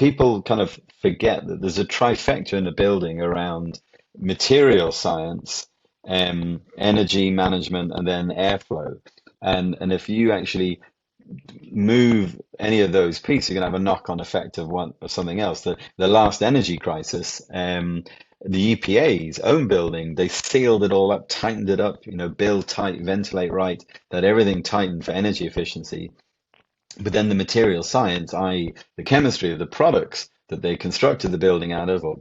people kind of forget that there's a trifecta in a building around material science, energy management, and then airflow. And if you actually move any of those pieces, you're going to have a knock-on effect of one of something else. The last energy crisis, the EPA's own building, they sealed it all up, tightened it up, build tight, ventilate right, that everything tightened for energy efficiency. But then the material science, i.e., the chemistry of the products that they constructed the building out of, or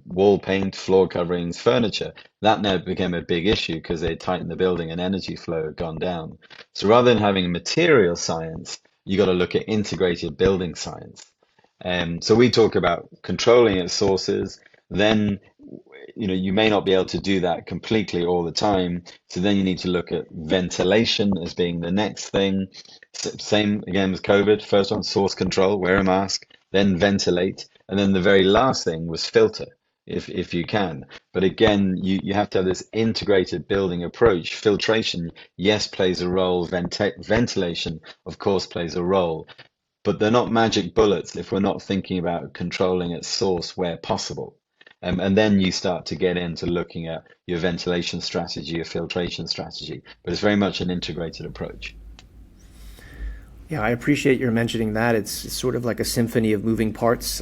wall paint, floor coverings, furniture, that now became a big issue because they tightened the building and energy flow had gone down. So rather than having material science, you got to look at integrated building science. So we talk about controlling its sources, then you may not be able to do that completely all the time. So then you need to look at ventilation as being the next thing. Same again with COVID. First one, source control, wear a mask, then ventilate. And then the very last thing was filter, if you can. But again, you have to have this integrated building approach. Filtration, yes, plays a role. Ventilation, of course, plays a role. But they're not magic bullets if we're not thinking about controlling its source where possible. And then you start to get into looking at your ventilation strategy, your filtration strategy. But it's very much an integrated approach. Yeah, I appreciate your mentioning that. It's sort of like a symphony of moving parts.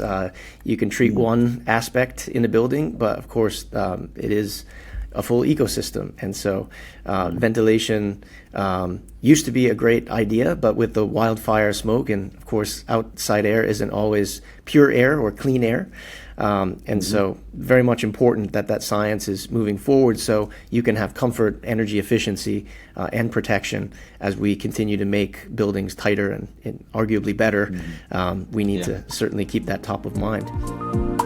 You can treat one aspect in the building, but of course, it is a full ecosystem. And so ventilation used to be a great idea, but with the wildfire smoke, and of course, outside air isn't always pure air or clean air. And so very much important that science is moving forward so you can have comfort, energy efficiency, and protection as we continue to make buildings tighter and arguably better. We need to certainly keep that top of mind.